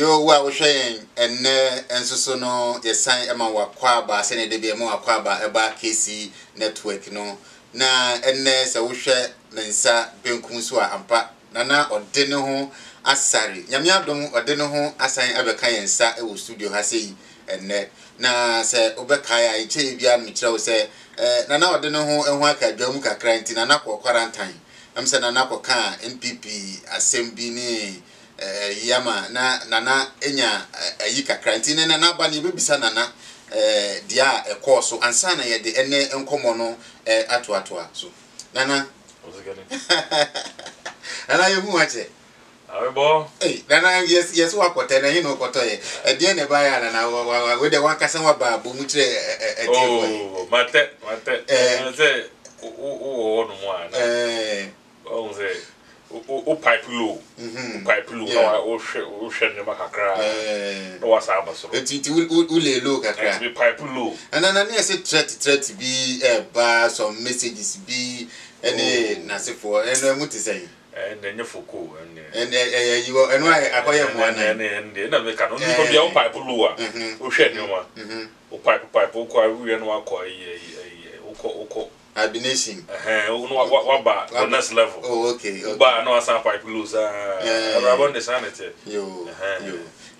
Yo, wa wo hwen enne ensoso no yesan ema wakwa ba se ne de bi ema wakwa ba eba KC network no na enne se wo hwe mensa benkum so ampa nana ode ne ho asare nyame adom ode ne ho asan abeka yensa e wo studio ha sei enne na se obeka ya iche bia mi kire wo se nana ode ne ho ehu aka dwam kakra nti nana ko quarantine am se nana ko ka NPP assembly ni yama na nana enya ayi kakra nti nana ba ni bebisa nana dia course ansa na ye de ene enkomo no atoatoa so nana nana ye mu ache Abo nana yes wa kote na hino koto ye de ne ba ya nana we de wakasa wa ba bo mu kire mate say o no mo ana o say o pipe low na o hwe ne makakra no wasa abaso enti ule low kakra be pipe low nana na say threat be ba some messages be any nasefo eno muti say enye foko and you eno akoye mo ana na me ka no ni ko bia o pipe low a o hwe ne ma o pipe o kwa wi no akọ uko Abination. What about the next level? Oh, okay. But no, I pipe loose. Around the sanity. Yo.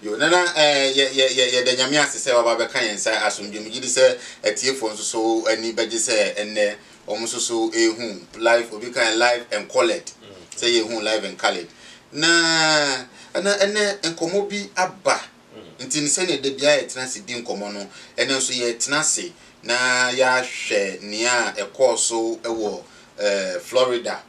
Nana, the Yamia say about the kind say as you say a tear for so anybody say and almost so a home live or be kind live and call it. Say a home live and call it. Na and Komobi Abba. Until send the Bia Transit Comono and also yet Tenassi. Na ya hwe nia ekoso ewo Florida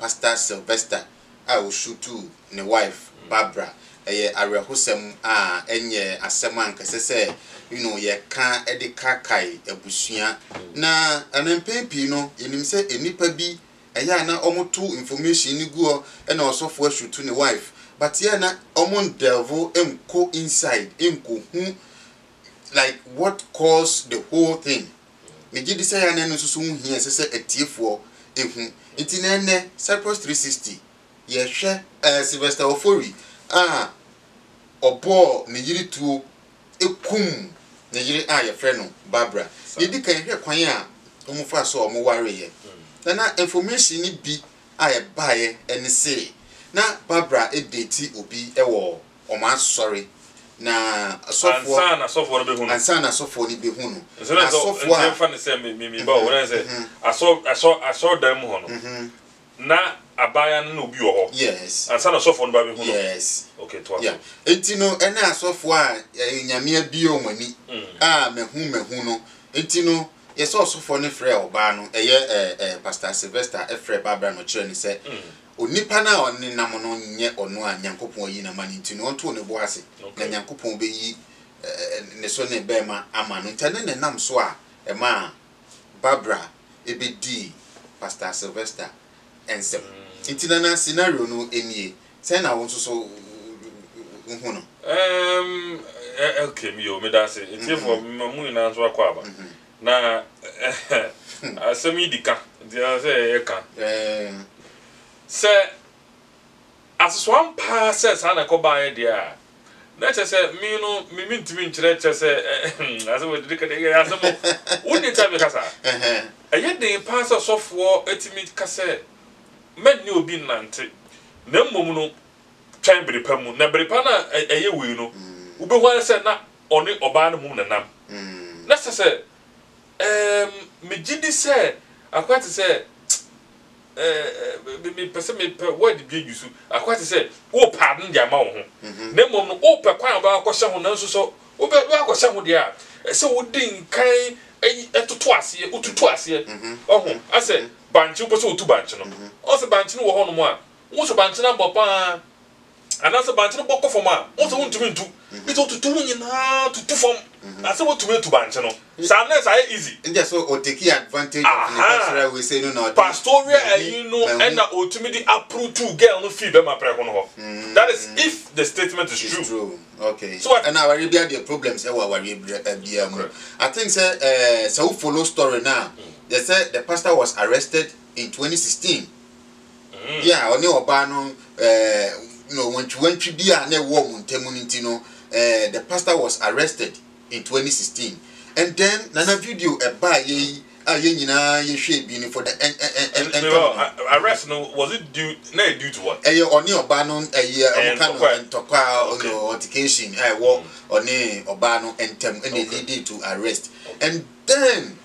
Pastor Sylvester a o shootu ne wife Barbara arehosem a enye asem ankase se ye ka edika kai abusua na anempempi no yenim se enipa bi na omoto information ni guo na osofo shootu ne wife but na omon devil enko inside enko hu like what caused the whole thing. Me gidi say ya na nsusu hu hia se atiefo ehu nti na ene Cyprus 360 ye hwe Sylvester Ofori obo ne yiri tuo ekum ne yiri ye frɛ no Barbara ye di kan hwe kwan a omufa so omo ware ye na information ni bi ye baaye ene say na Barbara date obi ewo oma sorry na sofo ansana sofo no be hunu ansana sofo ni be hunu na sofo a fan say me ba wona say aso dan mu hono na abaya no obi wo ho yes ansana sofo no ba be hunu yes okay to yeah entino ena asofo a nyame abi omani mehu no entino yeso sofo ne frɛ oba no Pastor Sylvester frɛ Barbara no kire ni say onipa na oni nam no nye ono a Nyankopon yi na mani ntino onto ne bo ase na Nyankopon be yi ne so ne be ma ama no ntane ne nam so a ma Barbara ebedi Pastor Sylvester ensem ntina na scenario no enie say na won so hu no okay me da say ntifo mamu na so akwa aba na asemi dika dia say e kan se aswan pa se sana ko ba dia na che se mi no mi ntimi nkyere che se ase we dika de ase mo woni tabe kasa eye de pa se sofo etimi kasa med ni obi nante na mmom no twan brepa mu na brepa na eye we no ube ho se na oni oba no mu nanam na se me gidi se akwati se me word bi yusu akwati say o pardon dia ma wo ho na mom no o pe kwan ba akɔhye ho na nso so o be akɔhye ho dia say wo din kan etoto ase otutu ase oho ase banchi wo so otu banchi no o se banchi no wo ho no mo a wo so banchi na bɔ pa ana se banchi no bɔ kɔ fom a wo so wontumi ntu bi to tutu nyina tutu fom ase wo tumi tu banchi no sa na say easy just so o take advantage of the cultural we say no pastoral you know and na otumi di approve to girl no fee be ma pre ho that is if the statement is true. Okay, so and our Arabia the problems I think say so follow story now they said the pastor was arrested in 2016 yeah oni oba no no when you be a war muntemunity no the pastor was arrested in 2016 and then nana video by ye nyina ye hwe bi ni for the arrest no was it due to what oni oba no kind of tokwa altercation wo oni oba no entem and lead to arrest and then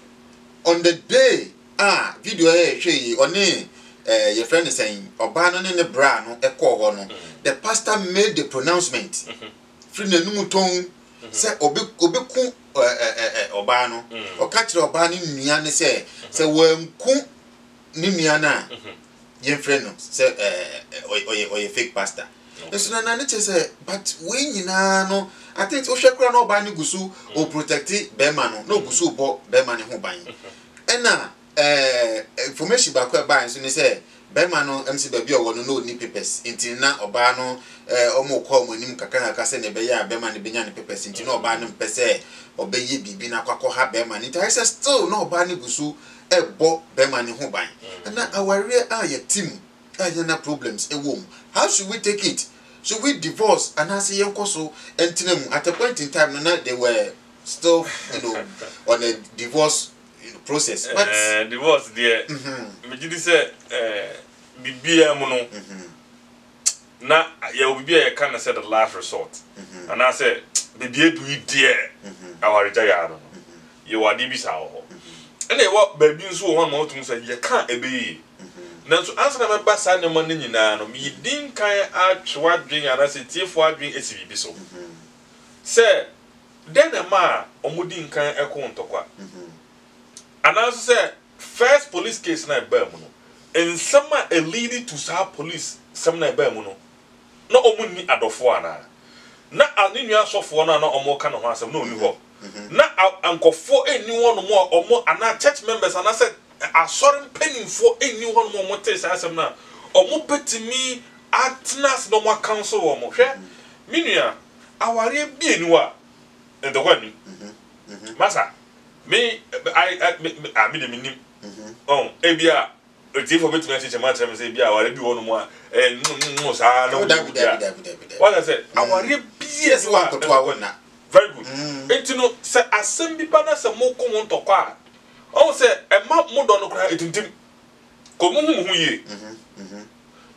on the day video hwe oni your friend is saying oba no ne bra no ekọ no the pastor made the pronouncement free nanum ton say obeku oba no o ka kire oba ni nua ne say wanku ni nua na ye friend no say oye fake pastor so na ne say but we nyina no I think o hwekura no oba ni gusu o protect be ma no gusu bo be ma ne ho ban na information back where by so ni say be ma no MC baby o no ni papers inti na oba no omo ko mo nim kakaka ka se ne be ya be ma ne benya ne papers inti na oba no mpese obeye bibi na kwakọ ha be ma ni I say still no oba ni gusu bo be ma ne ho ban na aware ya team na problems wom how should we take it should we divorce and as yenkoso entinemu at a point in time na they were still on a divorce process but divorce there me gidi say bibia mu no na ya bibia ya kan say the last resort and I say bibia do it there our retire no you are dibi sa ho and e wo baby nso wo ma otum say ya kan ebe nanso ansa na meba sa ne mo nyina no mi din kan atwa dwen ara se tiefo adwen esi bibi so say den ma omudi nkan ekontokwa and also say first police case na eba mu no and some a leading to sa police some na eba mu no na omuni adofo ana na aninu asofo na omo ka no ho asem na oni ho na ankofo eni wonu mo omo ana church members ana say asorin penifo eni wonu mo mote sa asem na omo petimi atnas no mo council wo mo hwe minua aware bi eni wa ndokwa masa me I mean minim ebia etifo betumi acheche ma tell me say bia aware bi wonu mo no sa na what I said aware bi esi wa to na very good etino say asem bi pa na say mo ko mo ntokwa o say e ma mo do no kra etintim ko mo hu ye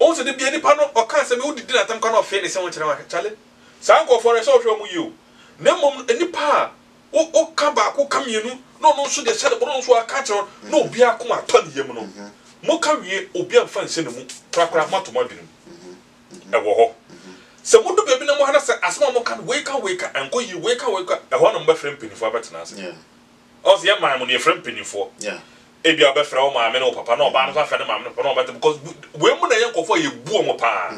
o say de bi ani pa no o kan say me udidi na tam ka no fe ne say won kire wa chale sa ko for so hwe mo ye o na mom ani pa o ka ba ko kamienu no so de sele bo no so aka kire no obi akoma ton yem no mo ka wie obi amfa nse ne mu krakra matoma dwenu e wo ho se mo do bebi na mo hana se asema mo kan wake anko yi wake e ho no mba frem penifo abetena ase o se ya man mo ne frem penifo e bia ba fra o ma me no papa na oba no fa fa ne ma me no papa na oba because we mu na yenkofo ye bu o mo pa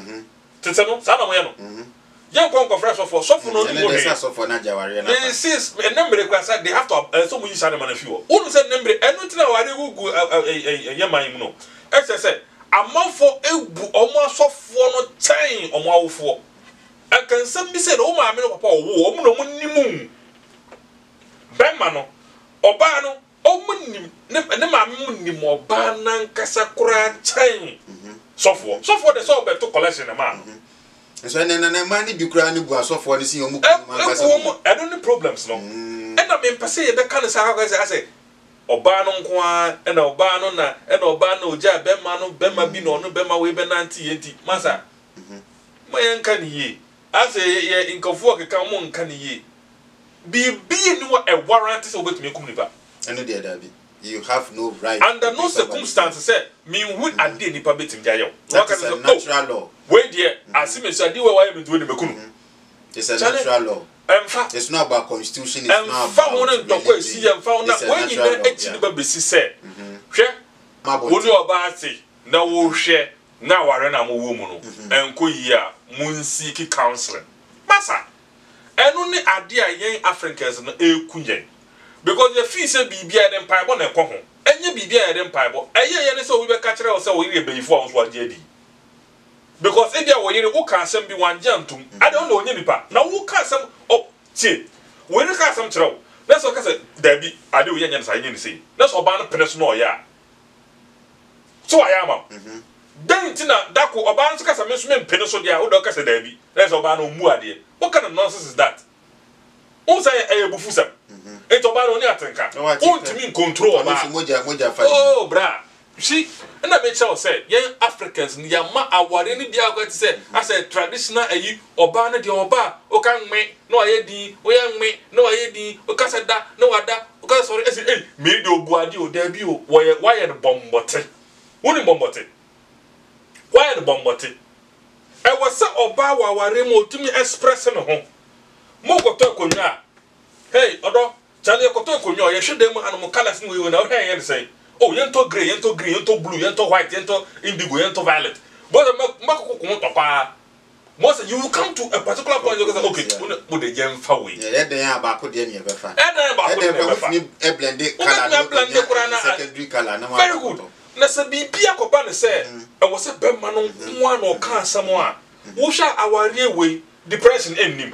tete no sa na mo ye no yenkofo fresh so no ni mo he so for na jaware na they sis and number kwasa they have to so mo use animal na fiwo unu se number enu tina ware gugu ye man mu no e se amafo ebu omo asofo no chain omo awofo akansam bi se no ma me no papa owo omo no munnimu bema no oba no omunnim ne ma me munnim oba nan kasa kura chain sofo de so be to collection ma so na mani bi kura ni bu asofo ni si omu kuma kasa I don't need problems no and I mean pese ye be kan sa ka say oba no nko a na oba no na oba no oja bema bi no bema we be nanti yenti masa mo yanka ni ye ase ye inkofo keka mo nka ni ye bi ni wa a warrant so betumi kum nipa eno de dabi you have no right under no circumstances say me hu ade nipa betimi jayo what is a natural law we there asime so ade we wa me do de mekunu it's a natural law it's not about constitution it's not about fa won ntokwa esi ya fa na when you na echi ba besi say hwe woni oba ase na wo hwe na ware na mo wo mu no enko yi a munsi ki counseling masa enu ni ade a yen Africans no ekunyen because the fee say bibia dem paibo na ekọ ho enye bibia dem paibo eye ne so we be ka kire o say wo ire beyifo a so age adi because e dia wo yire wo ka asem bi wanje antum ade on onye nipa na wo ka asem o tie wo ire ka asem kire o na so ka say dabi ade wo yenya na say nyeni say na so ba no pene so no ya so aya ma then tina dako oba nso kasa me so me mpene so dia wo do kasa da bi let's oba no mu ade what kind of nonsense is that who say bufu sam it oba no ni atenka who ntimi control oba oh bra see na me tell say yen Africans ni yama aware ni dia go say as a traditional ayi oba na dia oba o kan me no aye din o yan me no aye din o kasa da no wada o kasa sorry say me de obuade o da bi o why the bombote woni bombote why the bombote e was say oba waware mo tumi express no ho mo goto akonwa hey odo chale goto akonwa ye hwede mu anum colors ni we na o hwe ye say oh, yento grey, yento green, yento blue, yento white, yento indigo, yento violet. But most you come to a particular point you say okay, put the gem far away. Yeah, they are about to the befa. A blended color, secondary color. Very good. Na se bibia kopa ne say e wo se be ma no nwa na o kan asamo a wo sha aware we depression ennim.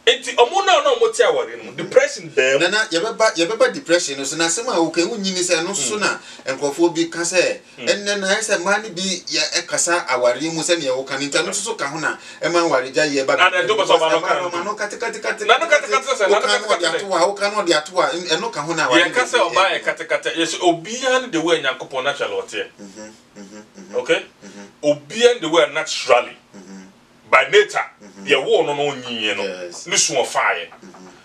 Enti omuna na omoti aware no depression dem na yebeba depression so na sema o kan wunyini se no so na enkofo bi ka se enne na se mani bi ya ekasa aware mu se ne wo kan nta no so ka ho na e man ware ja ye ba na do so ba no kati na no kati se na no kati atoa o kan no de atoa eno ka ho na aware ye ka se oba e kati yes obia the way nyankopon natural ote okay obia the way naturally by nature ye wo no no nyiye no ni so fire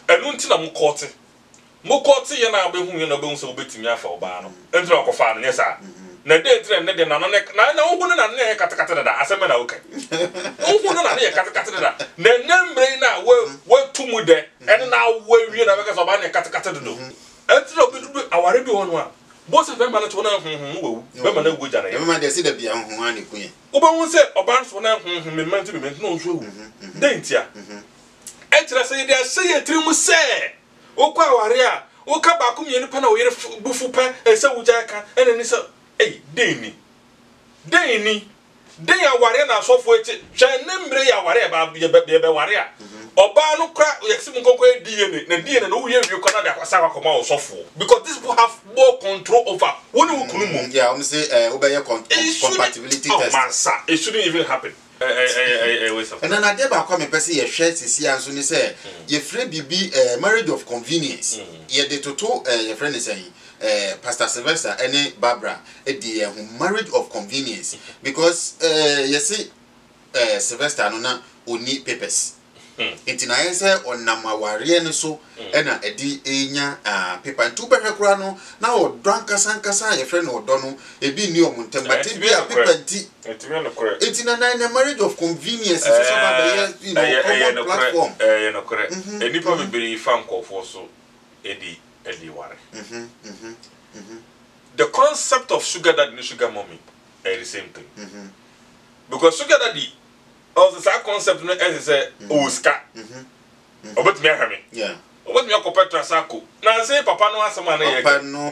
enu nti na mo kote ye na abehu ye na abehu so obetimi afa oba no entra okofa no nyesa na de entre ne de na no na wo na ne katakata da aseme na okay wo na ne katakata da na nembre na wo tumu de en na wo wi na beka so ba ne katakata do entra obi aware bi wono a boss of them na to na wo be ma na go jana ye ma de se da bia ho ani kunye oba won se oba so na me manti no so wu dentia etra se dia se ye trimu se okwa aware a oka ba ku mienu pa na wo yere bufu pa se wuja ka ene ni se deni den aware na asofo eche hwe nembre ya aware ba be ware a oba no kra yesim nkoko ediye na diye na wo ye wi kona da kwasa kwakoma osofo because these people have more control over woni wo kunu mu yeah say obey compatibility test mansa it shouldn't even happen and then I deba kwa me pese ye hwe sisi anso ni say ye free bibi marriage of convenience ye de toto ye friend say Pastor Sylvester and Barbara the marriage of convenience because you see Sylvester no na oni papers Intina yese onama ware ne so ena edi enya paper ntu behwe kura no na odwan kasa ye friend odo no ebi ni omuntem but bi a paper nti intina na marriage of convenience so so ba you know platform no correct eni probably fan kofo so edi ware the concept of sugar daddy and sugar mommy are the same thing because sugar daddy also that concept no as say oska obet me ahame yeah obet me akopetra sako na say papa no asema na ye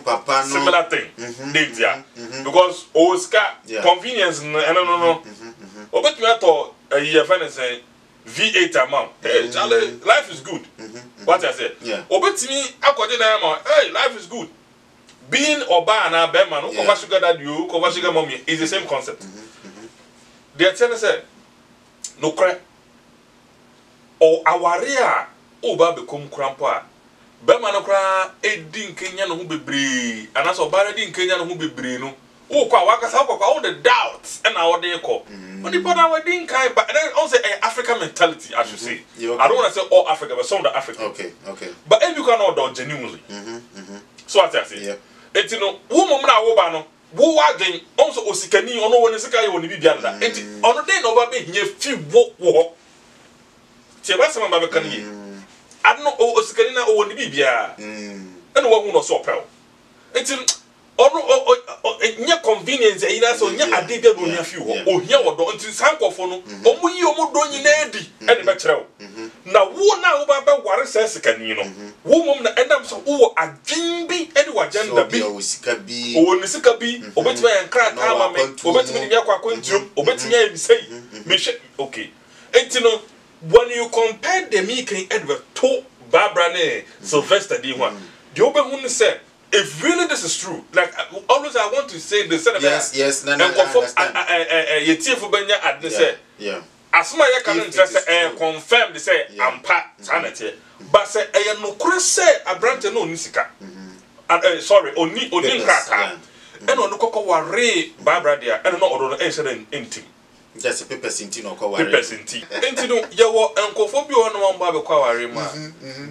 papa no similar thing dia because oska convenience no obet me ato ye fan say V8 amount hey Charlie, life is good what I say obet me akode na am hey life is good being oba na be man no cover sugar daddy you cover sugar mommy is the same concept they tell us no cry o aware a o ba be kom krampo a be man no kra edi nkenya no ho bebre anaso ba na di nkenya no ho bebre no o kwa wakasa kwa all the doubts and our dey call but the partner we din kai but then also African mentality I should say I don't want to say all Africa but some of the African okay but if you cannot do genuinely so what I say enti no wo mom na wo ba no wo wadwen onso osikani ono woni sika ye woni bibia nda enti ono dey no ba be hia fi wo tie ba sama ba be kan yi adno osikani na woni bibia eno wo hu no so pel enti ono nya convenience e ina so nya adede do nya fi wo ohia wodo enti sankofo no omu yi omu do nyina edi ene be kire wo na wo na wo ba be ware sikani no wo mom na endam so wo adwin bi ene wa agenda bi o sika bi obetime yankra ka ma me obetime ni akwa kwantuo obetime ya bisai me hwe okay enti no when you compare the Mickey Edward to Barbara ne Sylvester di ho de obehu ne say if really this is true, like always I want to say the same. Yes, no, you see for Benya at the say, as my can confirm they say I'm part sanity, but say I no cross say a branch no nisika. Sorry, only kraka. And on the cocoa worry Barbara dear, and not on the incident intim. Just a paper sinti no ko paper sinti. Intino yawo enkophobia on one Baba Kawari ma.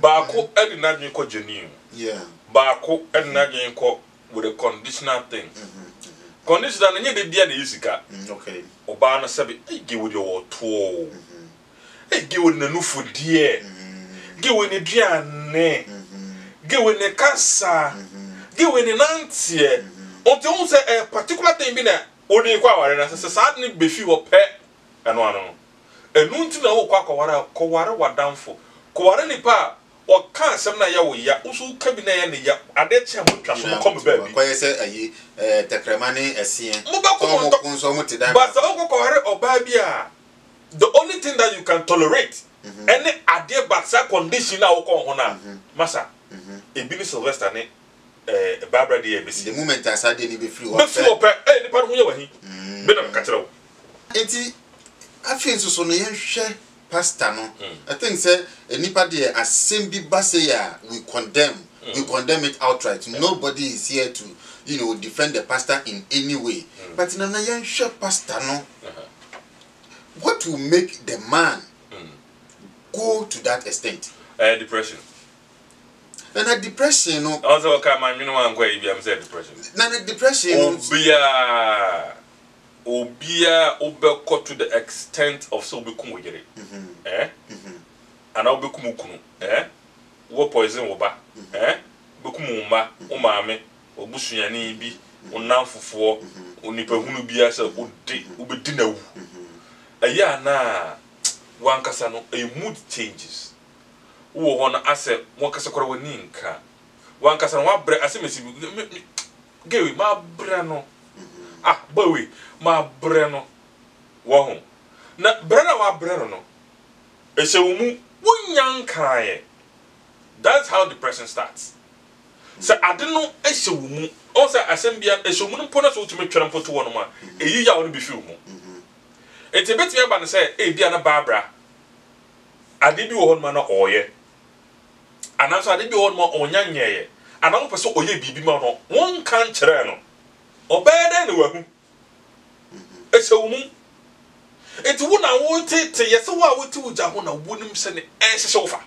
Bako edina dwen ko genuine. Yeah. Bako edina dwen ko with a conditional thing. Conditional na nye de na yisika. Okay. Oba na sabi give with your to. Give with na nufodie. Give with ne duane. Give with ne kasa. Give with ne nantie. Until you say a particular thing be na odi kwa ware na se sad ni befi wo pe eno ano enu nti na wo kwa ware wadamfo kwa ware ni pa o kan asem na ya wo ya usu ka bi na ya ne ya ade che mo twa so ko me ba bi kwa yese ayi tekremane esien mo ba ko nso mo tidan but so ko ware oba bi a the only thing that you can tolerate any ade but sa condition na wo ko ho na masa ebi ni Sylvester ne Barbara de ABC the moment asade ni be free wo pe ni pa ho ye wahi be na ka kire wo enti afin so no yenhwe pastor no I think say enipa de asem bi ba say ya we condemn it outright. Nobody is here to defend the pastor in any way, but na yenhwe pastor no what will make the man go to that extent? Depression. And a depression, no. Also, come on, you know, I'm going to say depression. Now, depression, Obia, Obeko to the extent of so become with it. And I'll become what poison oba, Bukumumba, Umame, Obushani be, Unamfu, Unipa Bia, Ubedina. A year na one casano, a mood changes. Who want to ask one casacora ninka? One casano, one bread, as I give my brano. Ah, boy, my brano. Wahom. Na brana wa brano. A shawmu, one young cry. That's how depression starts. So I don't know a shawmu. Also, assembly a shawmu pona so to make trampo to one man. A year will be few. It's a bit about to say, hey, Diana Barbara. I did you one man or ye. And also I did you one more on young ye. And I'm person or ye be man one can't channel. Or bad anyway. It's a woman. It's one I won't take to yes, why would you Jahona wouldn't send it as a sofa.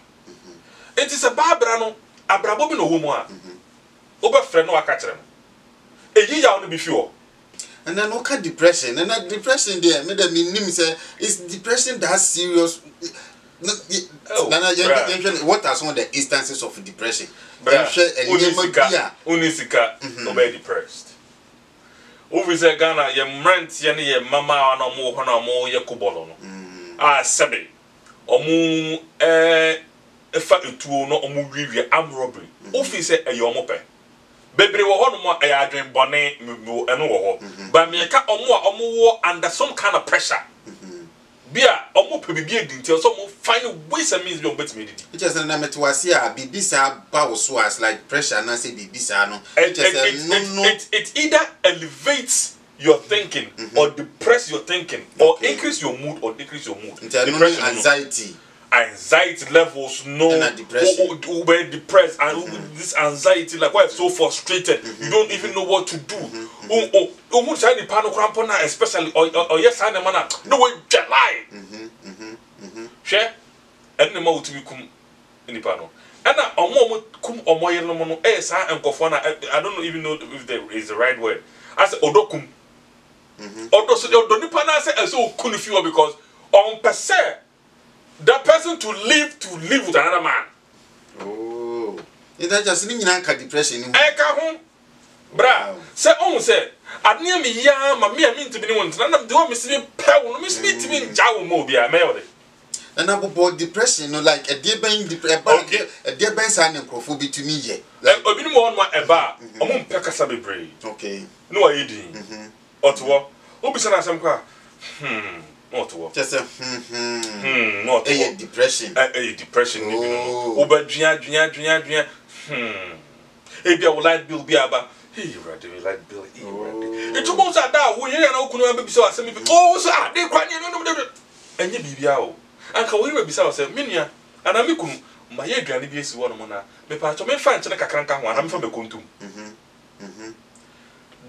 It is a Barbara, a Brabobino woman. Over friend no catch them. A year only be few. And then look at depression. And that depression there, made a meaning say it's depression that's serious. What are some of the instances of depression? Unisika, obey depressed. Over the Ghana, your rent, ye mama, no more, ye kubolo. Ah, sabi. Omu, a fat to no omu, am robbery. Office a yomope. Baby, we want more a dream bonnet and war. But me a omu under some kind of pressure. Bia omo pe bibia di nti so mo find ways and means be on bet me di. It just na metwase a bibisa ba wo so as like pressure na say bibisa no. It either elevates your thinking or depress your thinking or increase your mood or decrease your mood. Depression, anxiety levels depression and this anxiety like why so frustrated you don't even know what to do. Especially or yes I man no way July share and the mo to be kum in the panel and omo kum omo yelo no sa enkofo I don't even know if there is the right word I say odokum odo so odo nipa na say so kunu fi because on per se that person to live with another man. Oh, is that just in depression? Eka bra. Say on say, adnia me ya ma me to be one. Nana do me see pe no me see to be jaw mo bia me ode. And about depression no like a dear ben a dear ben san encrofo bi to me ye. Like obi no one ma eba, omo mpe kasa bebre. Okay. No ayidi. Oto obi sana asem kwa. Just a not a depression. A depression. Over ebi a wo light bill bi aba hey ready light bill ready it mo sa da wo yere na okunu am be bisa asem bi oh so ah dey kwa ni no enye bibia o anka wo yere bisa asem menua ana me kunu ma ye aduane bi esi wo no mo na me pa cho me fa nche na kakranka ho ana me fa be kontum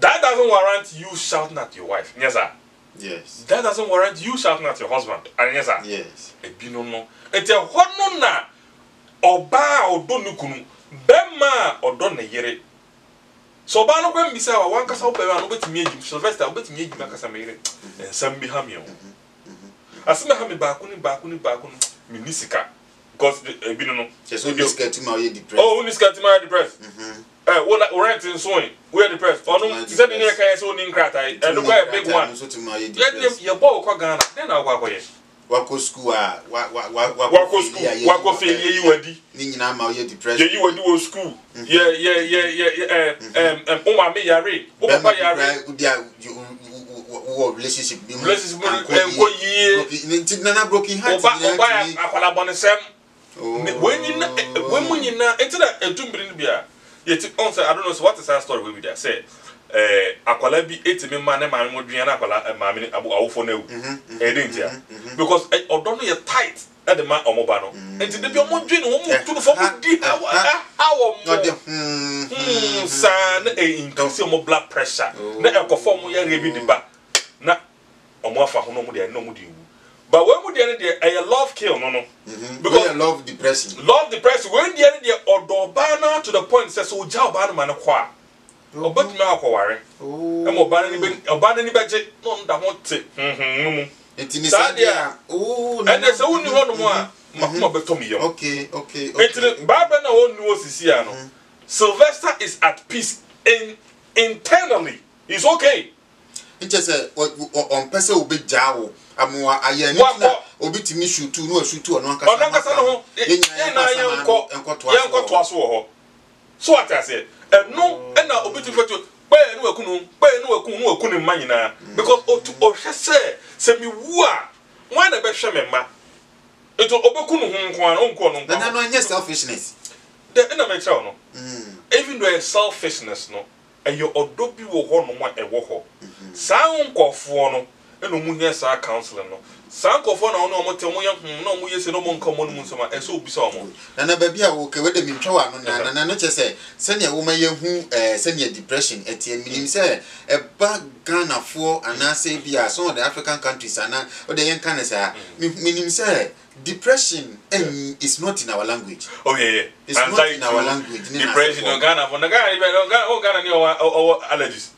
that doesn't warrant you shouting at your wife yes sir. Yes. That doesn't warrant you shouting at your husband. And yes, sir. Yes. Ebi no no. Ete hono na oba odo nukunu bema odo ne yere. So ba no kwem bisa wa wan kasa oba no betimi ejim Sylvester betimi ejim akasa me yere. Ensam bi ha me o. Asime ha me ba ku ni mi nisika because ebi no no. So this get ma you depressed. Oh, this get ma depressed. What rent in swing? We are depressed. Or no, said in here, can so in crata. And look at a big one. Let them your ball Ghana. Then I'll walk away. Wako school, wako school, wako failure you were Nina ma you depressed. You were do school. Yeah. Oma me yare. Opa yare. Relationship. Relationship. Nana broken heart. Oba akwala bonesem. When you na into that entumbrin bia. Yet on say I don't know so what is that story we there say akwala bi etimi ma na ma mo duana akwala ma me abu awofo na ewu because odo no ye tight at the man omoba no enti de bi omo dwene wo mo tunu fo mo di how mo sa na increase omo blood pressure na ekofo mo ye rebi di ba na omo afa ho no mo de no mo di but when we dey a love kill no because love depression when dey odobana to the point says so ja obana man kwa obetumi akware e mo obana ni beje no nda ho te etini sadia and there's a woni ho no mo a mahoma betomi yam okay etini baba na wonu osisi a no Sylvester is at peace internally he's okay it just on person obi jawo amwa aye ni na obi timi shutu no shutu ono ankasa no yena yenko aso ho so atase eno na obi timi fetu pe no wakunu manyina because o hwese se mi wu a wan na be hwe me ma eto obekunu hu nko an onko no na no anya selfishness na me tell no even though selfishness no eyo odobi wo ho no mo ewo ho saa nkofo no eno mu nya saa counseling no saa nkofo na ono omote mo ye na omo yese no mo nkomo no mu nsoma eso obi sa omo na ba bia wo ke we de mi ntwa no na no chese se ne wo ma ye hu se ne depression etie minim se e ba Ghana fo anase bia some of the African countries ana o de yen kan say minim say depression is not in our language. Oh yeah. It's not in our language. Depression in Ghana, for Ghana ni allergies.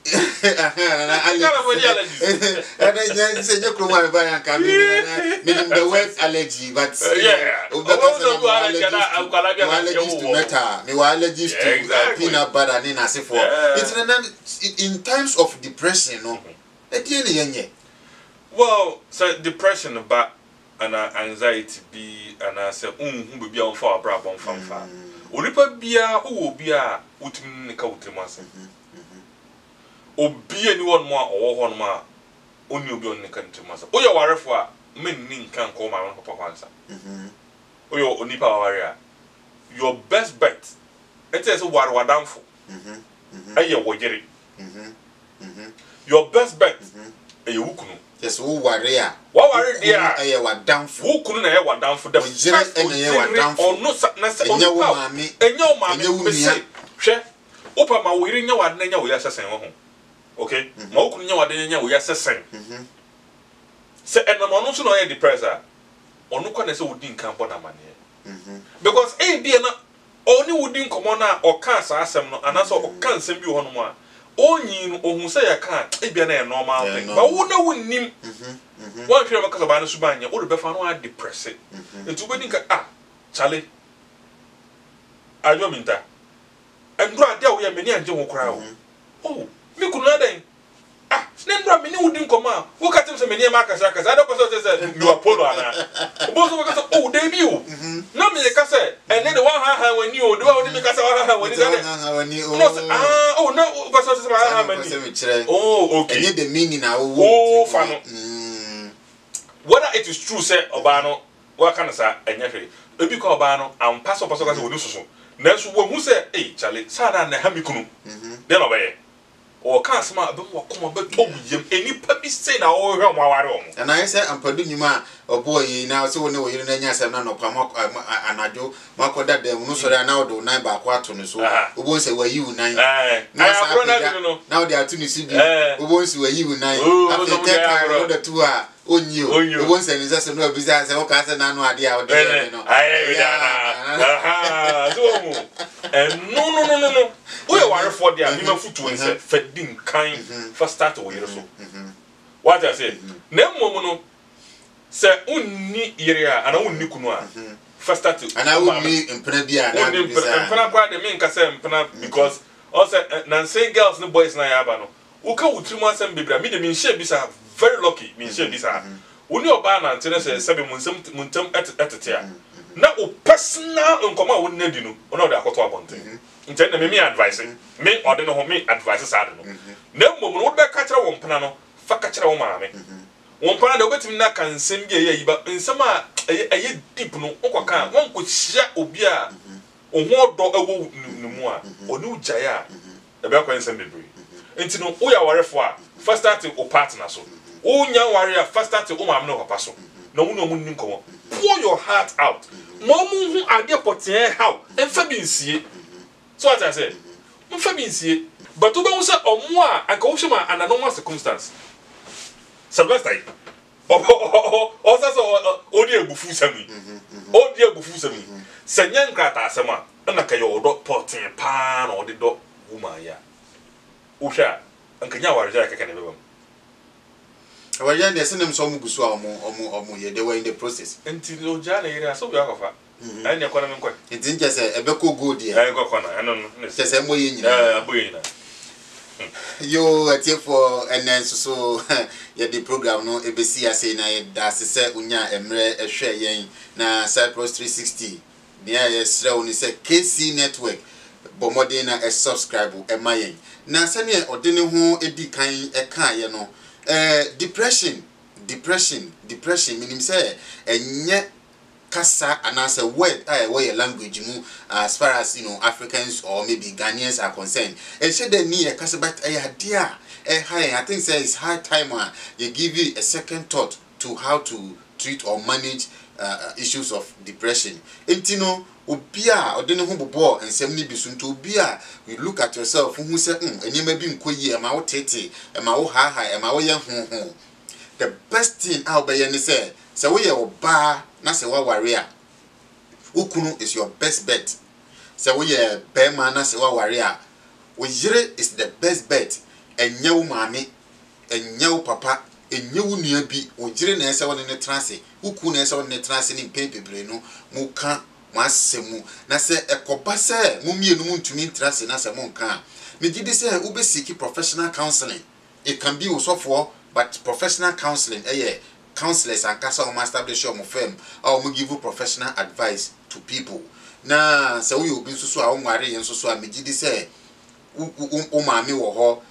Ghana for allergies. And say you come over and come meaning the word allergy, but allergies to metal, me allergies to peanut butter and for. It's in times of depression, no. Well, so depression about and anxiety be and I say who be on for brabon from far. Onipa bia o bia utimi ne ka utimase. Obi anyone more or one more only obi on ne ka utimase. Oya warefo a men nin kan ko ma papa kwansa. Oya onipa ware your best bet. It is war wadamfo. Aye wo yere. Your best bet aye wukunu. Yes, who warrior. What worry dear? I was down for who couldn't have one down for the first or no sadness and your mammy and your mammy. Share Opa ma we in your one name we are saying. Okay, Mokunya Wadenia we are saying. Say, and the monoson or a depressor or no one is who didn't come on a money. Because a dear only wouldn't come on or can't ask them and also can't send you on one. Only who say I can't, it be a normal thing. But who know when him one fear because of Anasubania or the Befano depressed. It's wedding Charlie. I don't mean that. And brought there we are many and Joe crowd. Oh, me could not then. Snembra many wouldn't come out. Who cut him some many markers? I don't know you are polo. Both of us, oh, debut. No, me, say, and then the one when you do only because when you oh, no, because oh, okay. And the meaning now. Oh, fun. Whether it is true, say, Obano, what can I say, and Jeffrey, if you call Obano, and Pastor will do so. nanso wo hu say chale sada na ha mi kunu de no be o ka asma be mo koma be to yem enipa bi say na o hwe mo aware o mo and I say ampadu nyuma oboy na so wo ne wo yire na nya asem na no pa anajo makoda dem no so na odo nan ba ko ato no so obo say wayi unan na bro na no now they are to ni sibi obo say wayi unan after take time no the two a onyo obo say ni say no bisa say o ka say na no ade a ode no so mo no we ware for there me mafutu say fedin kan first start wo yire so what I say na mom no say unni yire a ana unni kunu a first start ana unni empena bia na empena kwa de me nka say empena because also nancy girls no boys na ya ba no wo ka wutri mo asem bebra me de me share bisa very lucky me share bisa woni oba na ntene say sebe muntem etete a na o personal nkoma wo na di no ona de akoto abonten ntene na me advice me ode no ho me advice sad no na mmom no wo be ka kire wo mpena no fa ka kire wo maame wo mpena de obetim na kan nsem bi eyi ba nsem a eye deep no okoka won ko hia obi a oho do ewo numu a oni ujaya e be kwa nsem bebre enti no wo ya warefo a first start o partner so wo nya ware a first start o maame no papa so na wo no mu nni nkomo pour your heart out mo mu hu ade poten how emfa bi nsie so what I say emfa bi nsie but wo be wo say omo a aka wo hwe ma an normal circumstance Sylvester o sa so odi ebufu sami odi ebufu sami senya nkrata asema na ka yo do poten pa na odi do woman ya wo hwa ankanya ware ja kaka ne bebam awaya ne senem so mu gusu a omo ye they were in the process enti o ja na yire aso bi akofa ani akona me nkwa enti nje se ebeko gold ye ai kokona eno no se se mo ye nyina aboye nyina yo atie for enen so ye the program no ebesi ase na ye da se unya emre ehwe yen na Cyprus 360 dia ye sra oni se KC network bomode na subscribe emayen na se ne odene ho edi kan eka ye no depression meaning say enye kasa anasa word where language mu as far as Africans or maybe Ghanaians are concerned and say they need a kasa but idea I think say it's high time you give you a second thought to how to treat or manage issues of depression entino obia odene ho bobo ensem ni bisunto obia you look at yourself who say enima bi nkoyi e ma wo tete e ma wo ha e ma wo ye ho the best thing out by any say we ye oba na say wa ware a ukunu is your best bet say we ye bema na say wa ware a oyire is the best bet enye wo maame enye wo papa enye wo nua bi oyire na ese wo ne transe ukunu na ese wo ne transe ni pepebre no mu ka masemu na se ekoba se mumienu mu ntumi ntrase na se monka me gidi se ube seek professional counseling. It can be usofo but professional counseling counselors and kasa o establish your firm or mo give you professional advice to people na se we obi nsusu a o nware yen nsusu a me gidi se o maame wo ho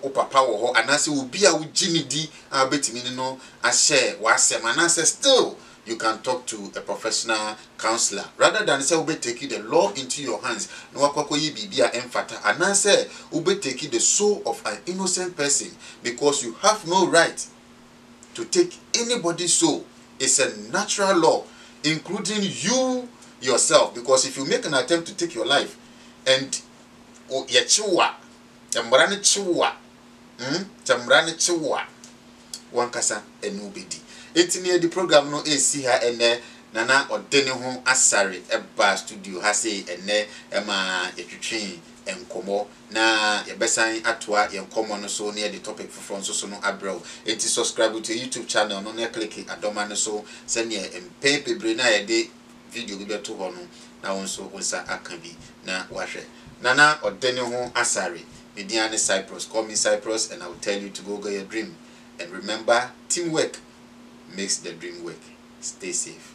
o papa wo ho anase obi a wo ginidi a betimi ni no a share wa asem anase still you can talk to a professional counselor rather than say ube take the law into your hands no wakwako yi bibia emfata and say ube take the soul of an innocent person because you have no right to take anybody's soul. It's a natural law including you yourself because if you make an attempt to take your life and yachiwa chambrani chiwa wankasa enubedi etini the program no esi ha ene nana odene ho asare eba studio ha sei ene ema yetwetwe enkomo na yebesan atoa yenkomo no so near the topic for front so no abrow enti subscribe to YouTube channel no na click adoma no so send ye empepebre na ye de video bi beto ho no na wonso wonsa akabi na wahwe nana odene ho asare mediane Cyprus call me Cyprus and I will tell you to go get your dream and remember teamwork makes the dream work. Stay safe.